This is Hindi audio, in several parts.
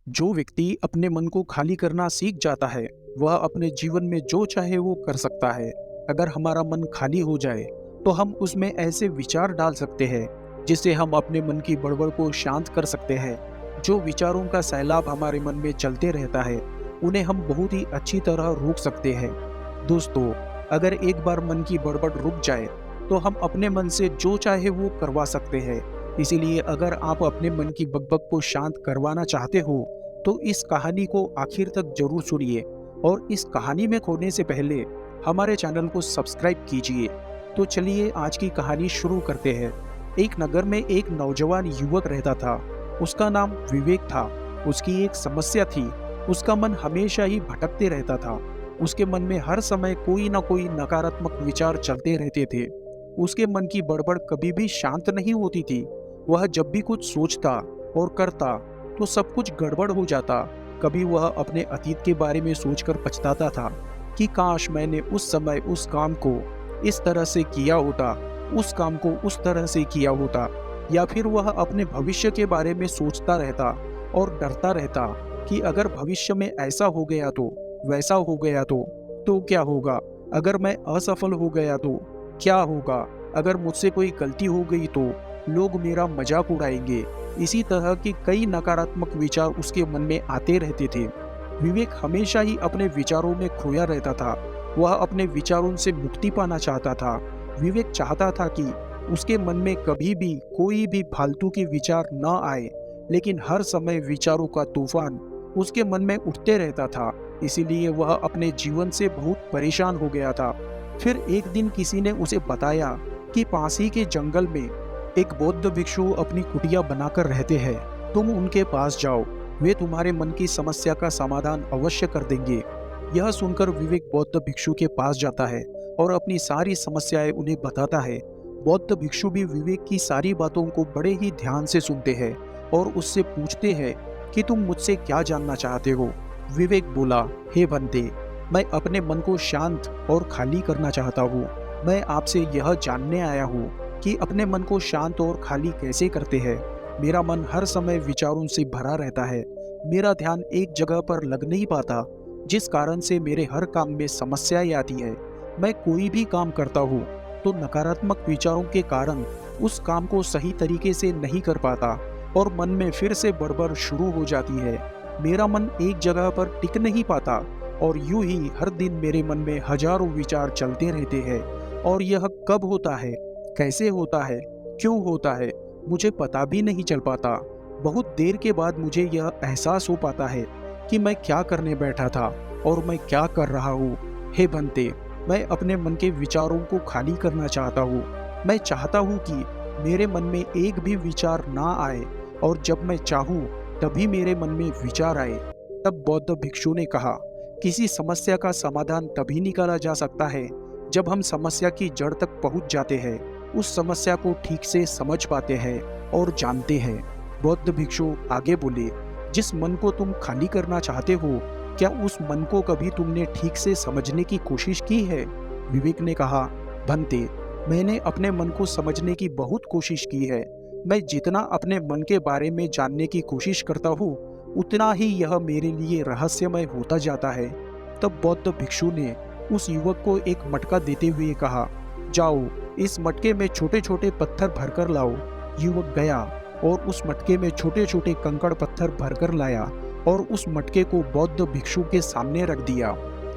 जो व्यक्ति अपने मन को खाली करना सीख जाता है, वह अपने जीवन में जो चाहे वो कर सकता है। अगर हमारा मन खाली हो जाए, तो हम उसमें ऐसे विचार डाल सकते हैं, जिससे हम अपने मन की बड़बड़ को शांत कर सकते हैं। जो विचारों का सैलाब हमारे मन में चलते रहता है, उन्हें हम बहुत ही अच्छी तरह रोक सकते हैं। दोस्तों, अगर एक बार मन की बड़बड़ रुक जाए, तो हम अपने मन से जो चाहे वो करवा सकते हैं। इसीलिए अगर आप अपने मन की बकबक को शांत करवाना चाहते हो, तो इस कहानी को आखिर तक जरूर सुनिए और इस कहानी में खोने से पहले हमारे चैनल को सब्सक्राइब कीजिए। तो चलिए आज की कहानी शुरू करते हैं। एक नगर में एक नौजवान युवक रहता था। उसका नाम विवेक था। उसकी एक समस्या थी, उसका मन हमेशा ही भटकते रहता था। उसके मन में हर समय कोई ना कोई नकारात्मक विचार चलते रहते थे। उसके मन की बड़बड़ कभी भी शांत नहीं होती थी। वह जब भी कुछ सोचता और करता, तो सब कुछ गड़बड़ हो जाता। कभी वह अपने अतीत के बारे में सोचकर पछताता था कि काश मैंने उस समय उस काम को इस तरह से किया होता, उस काम को उस तरह से किया होता। या फिर वह अपने भविष्य के बारे में सोचता रहता और डरता रहता कि अगर भविष्य में ऐसा हो गया तो, वैसा हो गया तो क्या होगा? अगर मैं असफल हो गया तो क्या होगा? अगर मुझसे कोई गलती हो गई तो लोग मेरा मजाक उड़ाएंगे। इसी तरह के कई नकारात्मक विचार उसके मन में आते रहते थे। विवेक हमेशा ही अपने विचारों में खोया रहता था। वह अपने विचारों से मुक्ति पाना चाहता था। विवेक चाहता था कि उसके मन में कभी भी कोई भी फालतू के विचार न आए, लेकिन हर समय विचारों का तूफान उसके मन में उठते रहता था। इसीलिए वह अपने जीवन से बहुत परेशान हो गया था। फिर एक दिन किसी ने उसे बताया कि पास ही के जंगल में एक बौद्ध भिक्षु अपनी कुटिया बनाकर रहते हैं। तुम उनके पास जाओ, वे तुम्हारे मन की समस्या का समाधान अवश्य कर देंगे। यह सुनकर विवेक बौद्ध भिक्षु के पास जाता है और अपनी सारी समस्याएं उन्हें बताता है। बौद्ध भिक्षु भी विवेक की सारी बातों को बड़े ही ध्यान से सुनते हैं और उससे पूछते हैं कि तुम मुझसे क्या जानना चाहते हो। विवेक बोला, हे बंदे, मैं अपने मन को शांत और खाली करना चाहता हूँ। मैं आपसे यह जानने आया हूँ कि अपने मन को शांत और खाली कैसे करते हैं। मेरा मन हर समय विचारों से भरा रहता है। मेरा ध्यान एक जगह पर लग नहीं पाता, जिस कारण से मेरे हर काम में समस्याएं आती है। मैं कोई भी काम करता हूँ तो नकारात्मक विचारों के कारण उस काम को सही तरीके से नहीं कर पाता और मन में फिर से बड़बड़ शुरू हो जाती है। मेरा मन एक जगह पर टिक नहीं पाता और यूं ही हर दिन मेरे मन में हजारों विचार चलते रहते हैं। और यह कब होता है, कैसे होता है, क्यों होता है, मुझे पता भी नहीं चल पाता। बहुत देर के बाद मुझे यह एहसास हो पाता है कि मैं क्या करने बैठा था और मैं क्या कर रहा हूँ। हे बंते, मैं अपने मन के विचारों को खाली करना चाहता हूँ। मैं चाहता हूँ कि मेरे मन में एक भी विचार ना आए और जब मैं चाहूँ तभी मेरे मन में विचार आए। तब बौद्ध भिक्षु ने कहा, किसी समस्या का समाधान तभी निकाला जा सकता है जब हम समस्या की जड़ तक पहुंच जाते हैं, उस समस्या को ठीक से समझ पाते हैं और जानते हैं। बौद्ध भिक्षु आगे बोले, जिस मन को तुम खाली करना चाहते हो, क्या उस मन को कभी तुमने ठीक से समझने की कोशिश की है? विवेक ने कहा, भंते, मैंने अपने मन को समझने की बहुत कोशिश की है। मैं जितना अपने मन के बारे में जानने की कोशिश करता हूँ, उतना ही यह मेरे लिए रहस्यमय होता जाता है। तब बौद्ध भिक्षु ने उस युवक को एक मटका देते हुए कहा, जाओ, इस मटके में छोटे छोटे पत्थर भरकर लाओ। युवक गया और उस मटके में छोटे छोटे कंकड़ पत्थर भरकर लाया और उस मटके को बौद्ध भिक्षु के सामने रख दिया।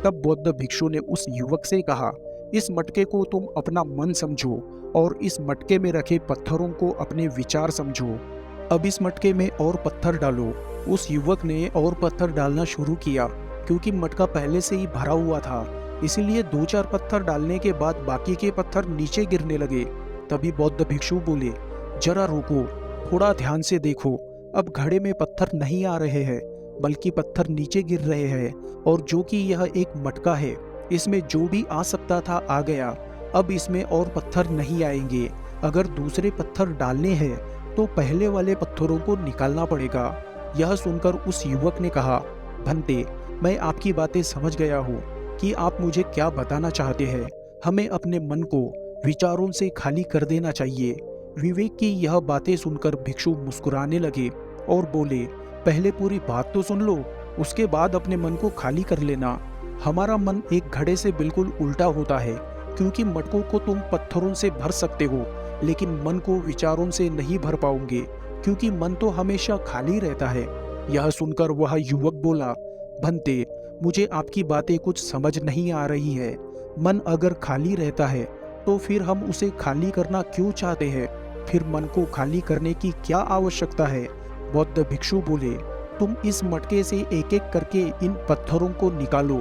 तब बौद्ध भिक्षु ने उस युवक से कहा, इस मटके को तुम अपना मन समझो और इस मटके में रखे पत्थरों को अपने विचार समझो। अब इस मटके में और पत्थर डालो। उस युवक ने और पत्थर डालना शुरू किया। क्योंकि मटका पहले से ही भरा हुआ था, इसीलिए दो चार पत्थर डालने के बाद बाकी के पत्थर नीचे गिरने लगे। तभी बौद्ध भिक्षु बोले, जरा रुको, थोड़ा ध्यान से देखो। अब घड़े में पत्थर नहीं आ रहे हैं, बल्कि पत्थर नीचे गिर रहे हैं। और जो कि यह एक मटका है, इसमें जो भी आ सकता था आ गया। अब इसमें और पत्थर नहीं आएंगे। अगर दूसरे पत्थर डालने हैं तो पहले वाले पत्थरों को निकालना पड़ेगा। यह सुनकर उस युवक ने कहा, भंते, मैं आपकी बातें समझ गया हूँ कि आप मुझे क्या बताना चाहते हैं। हमें अपने मन को विचारों से खाली कर देना चाहिए। विवेक की यह बातें सुनकर भिक्षु मुस्कुराने लगे और बोले, पहले पूरी बात तो सुन लो, उसके बाद अपने मन को खाली कर लेना। हमारा मन एक घड़े से बिल्कुल उल्टा होता है, क्योंकि मटकों को तुम पत्थरों से भर सकते हो, लेकिन मन को विचारों से नहीं भर पाओगे, क्योंकि मन तो हमेशा खाली रहता है। यह सुनकर वह युवक बोला, भंते, मुझे आपकी बातें कुछ समझ नहीं आ रही है। मन अगर खाली रहता है तो फिर हम उसे खाली करना क्यों चाहते हैं? फिर मन को खाली करने की क्या आवश्यकता है? बौद्ध भिक्षु बोले, तुम इस मटके से एक एक करके इन पत्थरों को निकालो।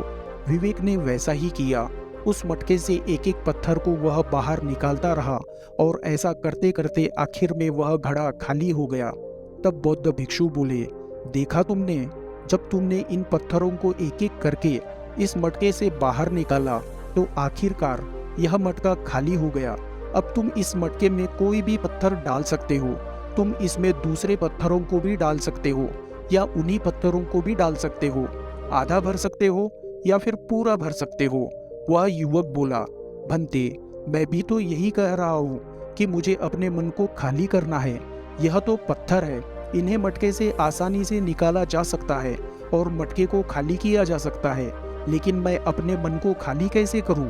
विवेक ने वैसा ही किया। उस मटके से एक एक पत्थर को वह बाहर निकालता रहा और ऐसा करते करते आखिर में वह घड़ा खाली हो गया। तब बौद्ध भिक्षु बोले, देखा तुमने, जब तुमने इन पत्थरों को एक एक करके इस मटके से बाहर निकाला तो आखिरकार यह मटका खाली हो गया। अब तुम इस मटके में कोई भी पत्थर डाल सकते हो। तुम इसमें दूसरे पत्थरों को भी डाल सकते हो या उन्हीं पत्थरों को भी डाल सकते हो। आधा भर सकते हो या फिर पूरा भर सकते हो। वह युवक बोला, भंते, मैं भी तो यही कह रहा हूँ कि मुझे अपने मन को खाली करना है। यह तो पत्थर है, इन्हें मटके से आसानी से निकाला जा सकता है और मटके को खाली किया जा सकता है, लेकिन मैं अपने मन को खाली कैसे करूँ?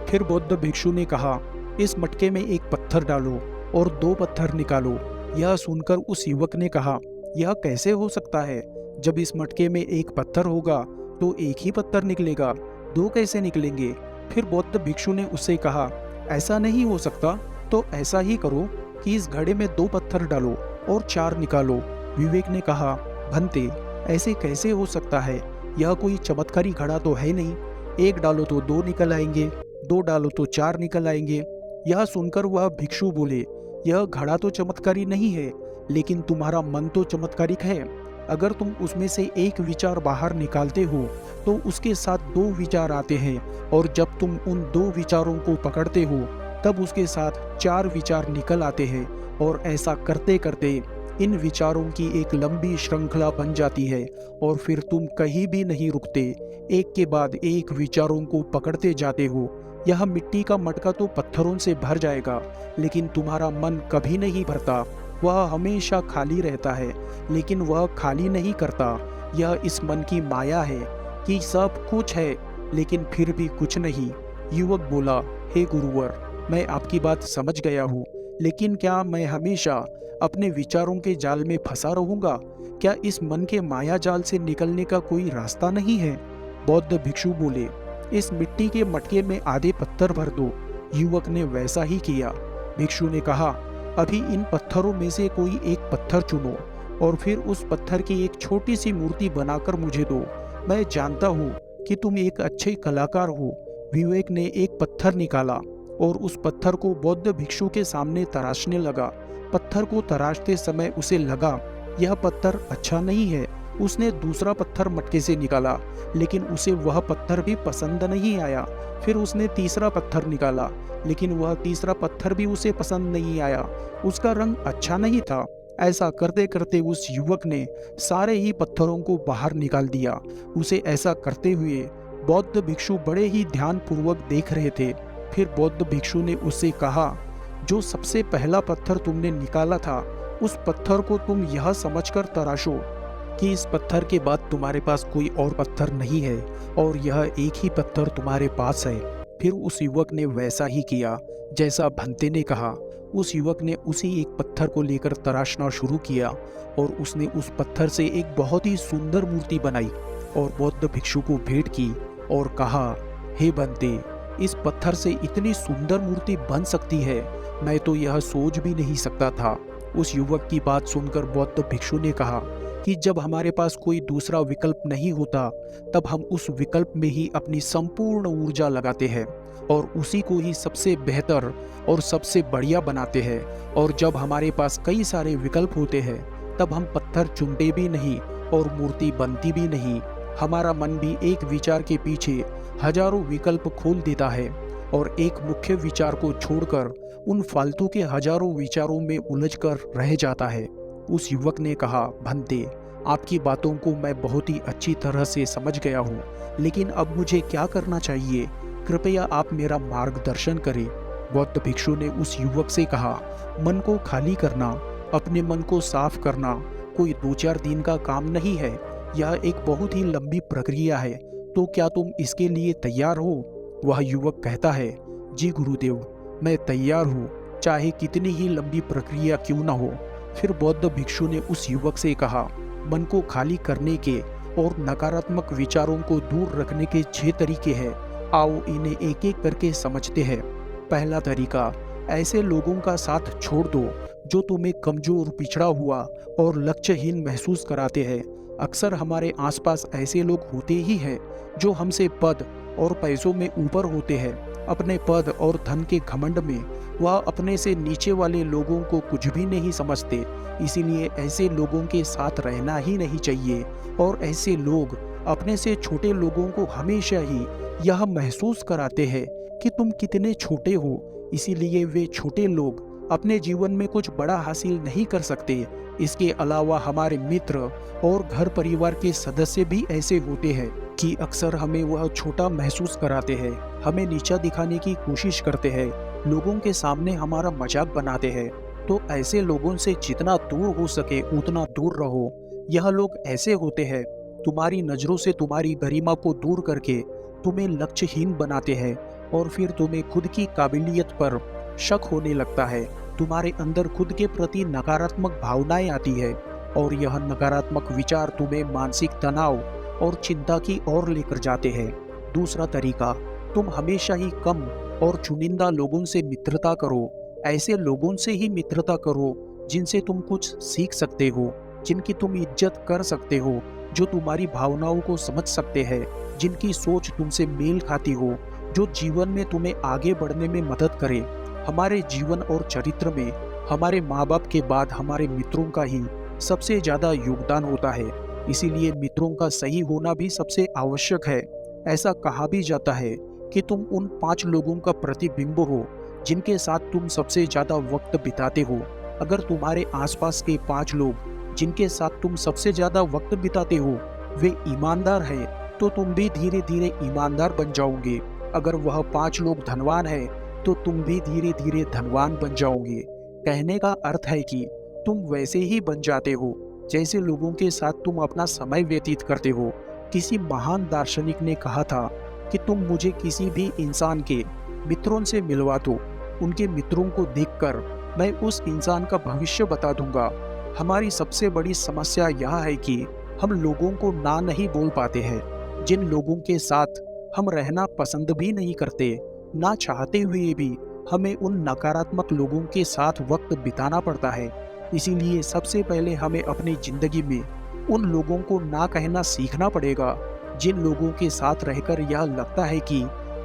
फिर बौद्ध भिक्षु ने कहा, इस मटके में एक पत्थर डालो और 2 पत्थर निकालो। यह सुनकर उस युवक ने कहा, यह कैसे हो सकता है? जब इस मटके में एक पत्थर होगा तो एक ही पत्थर निकलेगा, 2 कैसे निकलेंगे? फिर बौद्ध भिक्षु ने उससे कहा, ऐसा नहीं हो सकता, तो ऐसा ही करो कि इस घड़े में 2 पत्थर डालो और 4 निकालो। विवेक ने कहा, भंते, ऐसे कैसे हो सकता है? यह कोई चमत्कारी घड़ा तो है नहीं। 1 डालो तो 2 निकल आएंगे, 2 डालो तो 4 निकल आएंगे। यह सुनकर वह भिक्षु बोले, यह घड़ा तो चमत्कारी नहीं है, लेकिन तुम्हारा मन तो चमत्कारिक है। अगर तुम उसमें से एक विचार बाहर निकालते हो तो उसके साथ 2 विचार आते हैं, और जब तुम उन 2 विचारों को पकड़ते हो तब उसके साथ 4 विचार निकल आते हैं, और ऐसा करते करते इन विचारों की एक लंबी श्रृंखला बन जाती है और फिर तुम कहीं भी नहीं रुकते, एक के बाद एक विचारों को पकड़ते जाते हो। यह मिट्टी का मटका तो पत्थरों से भर जाएगा, लेकिन तुम्हारा मन कभी नहीं भरता। वह हमेशा खाली रहता है, लेकिन वह खाली नहीं करता। यह इस मन की माया है कि सब कुछ है लेकिन फिर भी कुछ नहीं। युवक बोला, हे गुरुवर, मैं आपकी बात समझ गया हूँ, लेकिन क्या मैं हमेशा अपने विचारों के जाल में फंसा रहूंगा? क्या इस मन के माया जाल से निकलने का कोई रास्ता नहीं है? बौद्ध भिक्षु बोले, इस मिट्टी के मटके में आधे पत्थर भर दो। युवक ने वैसा ही किया। भिक्षु ने कहा, अभी इन पत्थरों में से कोई एक पत्थर चुनो और फिर उस पत्थर की एक छोटी सी मूर्ति बनाकर मुझे दो। मैं जानता हूँ कि तुम एक अच्छे कलाकार हो। विवेक ने एक पत्थर निकाला और उस पत्थर को बौद्ध भिक्षु के सामने तराशने लगा। पत्थर को तराशते समय उसे लगा, यह पत्थर अच्छा नहीं है। उसने दूसरा पत्थर मटके से निकाला, लेकिन उसे वह पत्थर भी पसंद नहीं आया। फिर उसने तीसरा पत्थर निकाला, लेकिन वह तीसरा पत्थर भी उसे पसंद नहीं आया। उसका रंग अच्छा नहीं था। ऐसा करते करते उस युवक ने सारे ही पत्थरों को बाहर निकाल दिया। उसे ऐसा करते हुए बौद्ध भिक्षु बड़े ही ध्यानपूर्वक देख रहे थे। फिर बौद्ध भिक्षु ने उससे कहा, जो सबसे पहला पत्थर तुमने निकाला था, उस पत्थर को तुम यह समझकर तराशो कि इस पत्थर के बाद तुम्हारे पास कोई और पत्थर नहीं है और यह एक ही पत्थर तुम्हारे पास है। फिर उस युवक ने वैसा ही किया जैसा भंते ने कहा। उस युवक ने उसी एक पत्थर को लेकर तराशना शुरू किया और उसने उस पत्थर से एक बहुत ही सुंदर मूर्ति बनाई और बौद्ध भिक्षु को भेंट की और कहा, हे भंते, इस पत्थर से इतनी सुंदर मूर्ति बन सकती है, मैं तो यह सोच भी नहीं सकता था। उस युवक की बात सुनकर बौद्ध भिक्षु ने कहा कि जब हमारे पास कोई दूसरा विकल्प नहीं होता, तब हम उस विकल्प में ही अपनी संपूर्ण ऊर्जा लगाते हैं और उसी को ही सबसे बेहतर और सबसे बढ़िया बनाते हैं। और जब हमारे पास कई सारे विकल्प होते हैं, तब हम पत्थर चुनते भी नहीं और मूर्ति बनती भी नहीं। हमारा मन भी एक विचार के पीछे हजारों विकल्प खोल देता है और एक मुख्य विचार को छोड़कर उन फालतू के हजारों विचारों में उलझकर रह जाता है। उस युवक ने कहा, भंते, आपकी बातों को मैं बहुत ही अच्छी तरह से समझ गया हूँ, लेकिन अब मुझे क्या करना चाहिए? कृपया आप मेरा मार्गदर्शन करें। बौद्ध भिक्षु ने उस युवक से कहा, मन को खाली करना, अपने मन को साफ करना, कोई 2-4 दिन का काम नहीं है, यह एक बहुत ही लंबी प्रक्रिया है। तो क्या तुम इसके लिए तैयार हो? वह युवक कहता है, जी गुरुदेव, मैं तैयार हूँ, चाहे कितनी ही लंबी प्रक्रिया क्यों न हो। फिर बौद्ध भिक्षु ने उस युवक से कहा, मन को खाली करने के और नकारात्मक विचारों को दूर रखने के 6 तरीके हैं। आओ इन्हें एक एक करके समझते हैं। पहला तरीका, ऐसे लोगों का साथ छोड़ दो जो तुम्हें कमजोर, पिछड़ा हुआ और लक्ष्यहीन महसूस कराते हैं। अक्सर हमारे आसपास ऐसे लोग होते ही हैं जो हमसे पद और पैसों में ऊपर होते हैं। अपने पद और धन के घमंड में वह अपने से नीचे वाले लोगों को कुछ भी नहीं समझते। इसीलिए ऐसे लोगों के साथ रहना ही नहीं चाहिए। और ऐसे लोग अपने से छोटे लोगों को हमेशा ही यह महसूस कराते हैं कि तुम कितने छोटे हो। इसीलिए वे छोटे लोग अपने जीवन में कुछ बड़ा हासिल नहीं कर सकते। इसके अलावा हमारे मित्र और घर परिवार के सदस्य भी ऐसे होते हैं कि अक्सर हमें वह छोटा महसूस कराते हैं, हमें नीचा दिखाने की कोशिश करते हैं, लोगों के सामने हमारा मजाक बनाते हैं। तो ऐसे लोगों से जितना दूर हो सके उतना दूर रहो। यह लोग ऐसे होते हैं, तुम्हारी नजरों से तुम्हारी गरिमा को दूर करके तुम्हें लक्ष्यहीन बनाते हैं और फिर तुम्हें खुद की काबिलियत पर शक होने लगता है। तुम्हारे अंदर खुद के प्रति नकारात्मक भावनाएं आती है और यह नकारात्मक विचार तुम्हें मानसिक तनाव और चिंता की ओर लेकर जाते हैं। दूसरा तरीका, तुम हमेशा ही कम और चुनिंदा लोगों से मित्रता करो। ऐसे लोगों से ही मित्रता करो जिनसे तुम कुछ सीख सकते हो, जिनकी तुम इज्जत कर सकते हो, जो तुम्हारी भावनाओं को समझ सकते हैं, जिनकी सोच तुमसे मेल खाती हो, जो जीवन में तुम्हें आगे बढ़ने में मदद करे। हमारे जीवन और चरित्र में हमारे माँ बाप के बाद हमारे मित्रों का ही सबसे ज्यादा योगदान होता है। इसीलिए मित्रों का सही होना भी सबसे आवश्यक है। ऐसा कहा भी जाता है कि तुम उन 5 लोगों का प्रतिबिंब हो जिनके साथ तुम सबसे ज्यादा वक्त बिताते हो। अगर तुम्हारे आसपास के 5 लोग जिनके साथ तुम सबसे ज्यादा वक्त बिताते हो वे ईमानदार हैं, तो तुम भी धीरे धीरे ईमानदार बन जाओगे। अगर वह 5 लोग धनवान हैं, तो तुम भी धीरे धीरे धनवान बन जाओगे। कहने का अर्थ है कि तुम वैसे ही बन जाते हो जैसे लोगों के साथ तुम अपना समय व्यतीत करते हो। किसी महान दार्शनिक ने कहा था कि तुम मुझे किसी भी इंसान के मित्रों से मिलवा दो, उनके मित्रों को देखकर मैं उस इंसान का भविष्य बता दूंगा। हमारी सबसे बड़ी समस्या यह है कि हम लोगों को ना नहीं बोल पाते हैं। जिन लोगों के साथ हम रहना पसंद भी नहीं करते, ना चाहते हुए भी हमें उन नकारात्मक लोगों के साथ वक्त बिताना पड़ता है। इसीलिए सबसे पहले हमें अपनी जिंदगी में उन लोगों को ना कहना सीखना पड़ेगा जिन लोगों के साथ रहकर यह लगता है कि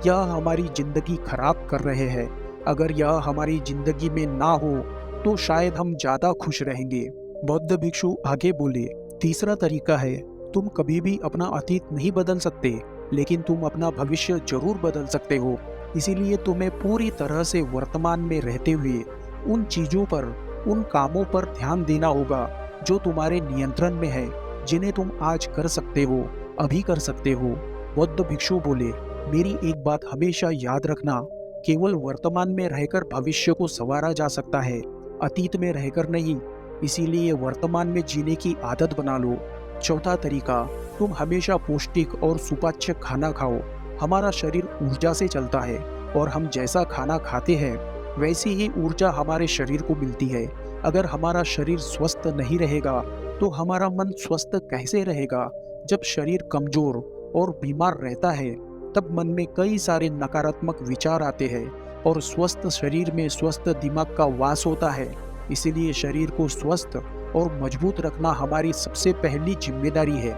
यह हमारी जिंदगी खराब कर रहे हैं। अगर यह हमारी जिंदगी में ना हो तो शायद हम ज्यादा खुश रहेंगे। बौद्ध भिक्षु आगे बोले, तीसरा तरीका है, तुम कभी भी अपना अतीत नहीं बदल सकते, लेकिन तुम अपना भविष्य जरूर बदल सकते हो। इसीलिए तुम्हें पूरी तरह से वर्तमान में रहते हुए उन चीजों पर, उन कामों पर ध्यान देना होगा जो तुम्हारे नियंत्रण में है, जिन्हें तुम आज कर सकते हो, अभी कर सकते हो। बौद्ध भिक्षु बोले, मेरी एक बात हमेशा याद रखना, केवल वर्तमान में रहकर भविष्य को संवारा जा सकता है, अतीत में रहकर नहीं। इसीलिए वर्तमान में जीने की आदत बना लो। चौथा तरीका, तुम हमेशा पौष्टिक और सुपाच्य खाना खाओ। हमारा शरीर ऊर्जा से चलता है और हम जैसा खाना खाते हैं वैसी ही ऊर्जा हमारे शरीर को मिलती है। अगर हमारा शरीर स्वस्थ नहीं रहेगा तो हमारा मन स्वस्थ कैसे रहेगा? जब शरीर कमजोर और बीमार रहता है तब मन में कई सारे नकारात्मक विचार आते हैं और स्वस्थ शरीर में स्वस्थ दिमाग का वास होता है। इसीलिए शरीर को स्वस्थ और मजबूत रखना हमारी सबसे पहली जिम्मेदारी है।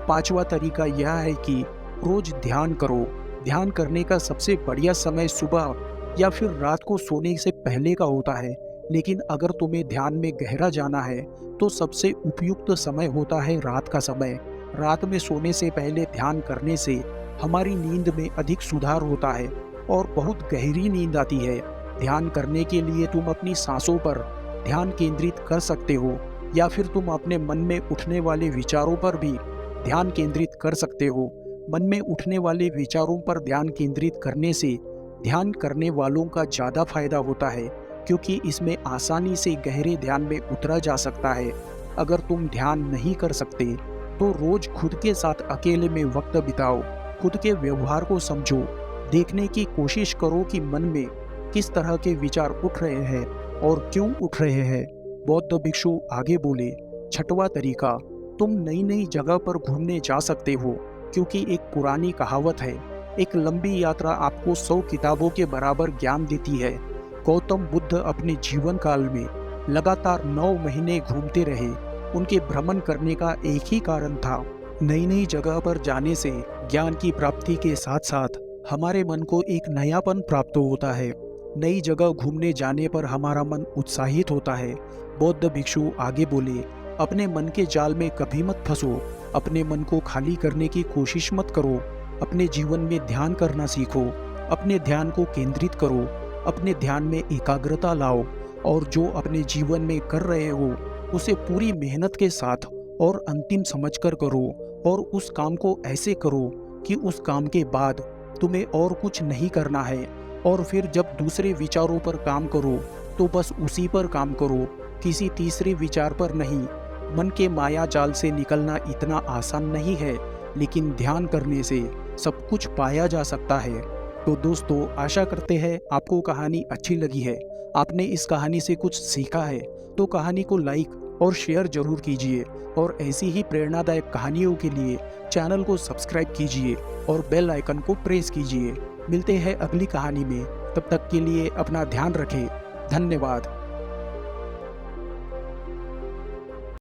पांचवा तरीका यह है कि रोज ध्यान करो। ध्यान करने का सबसे बढ़िया समय सुबह या फिर रात को सोने से पहले का होता है, लेकिन अगर तुम्हें ध्यान में गहरा जाना है तो सबसे उपयुक्त समय होता है रात का समय। रात में सोने से पहले ध्यान करने से हमारी नींद में अधिक सुधार होता है और बहुत गहरी नींद आती है। ध्यान करने के लिए तुम अपनी सांसों पर ध्यान केंद्रित कर सकते हो या फिर तुम अपने मन में उठने वाले विचारों पर भी ध्यान केंद्रित कर सकते हो। मन में उठने वाले विचारों पर ध्यान केंद्रित करने से ध्यान करने वालों का ज़्यादा फायदा होता है, क्योंकि इसमें आसानी से गहरे ध्यान में उतरा जा सकता है। अगर तुम ध्यान नहीं कर सकते तो रोज खुद के साथ अकेले में वक्त बिताओ, खुद के व्यवहार को समझो, देखने की कोशिश करो कि मन में किस तरह के विचार उठ रहे हैं और क्यों उठ रहे हैं। बौद्ध भिक्षु आगे बोले, छठवां तरीका, तुम नई नई जगह पर घूमने जा सकते हो, क्योंकि एक पुरानी कहावत है, एक लंबी यात्रा आपको 100 किताबों के बराबर ज्ञान देती है। गौतम बुद्ध अपने जीवन काल में लगातार 9 महीने घूमते रहे। उनके भ्रमण करने का एक ही कारण था, नई नई जगह पर जाने से ज्ञान की प्राप्ति के साथ साथ हमारे मन को एक नयापन प्राप्त होता है। नई जगह घूमने जाने पर हमारा मन उत्साहित होता है। बौद्ध भिक्षु आगे बोले, अपने मन के जाल में कभी मत फंसो, अपने मन को खाली करने की कोशिश मत करो, अपने जीवन में ध्यान करना सीखो, अपने ध्यान को केंद्रित करो, अपने ध्यान में एकाग्रता लाओ और जो अपने जीवन में कर रहे हो उसे पूरी मेहनत के साथ और अंतिम समझकर करो और उस काम को ऐसे करो कि उस काम के बाद तुम्हें और कुछ नहीं करना है। और फिर जब दूसरे विचारों पर काम करो तो बस उसी पर काम करो, किसी तीसरे विचार पर नहीं। मन के माया जाल से निकलना इतना आसान नहीं है, लेकिन ध्यान करने से सब कुछ पाया जा सकता है। तो दोस्तों, आशा करते हैं आपको कहानी अच्छी लगी है, आपने इस कहानी से कुछ सीखा है। तो कहानी को लाइक और शेयर जरूर कीजिए और ऐसी ही प्रेरणादायक कहानियों के लिए चैनल को सब्सक्राइब कीजिए और बेल आइकन को प्रेस कीजिए। मिलते हैं अगली कहानी में, तब तक के लिए अपना ध्यान रखें। धन्यवाद।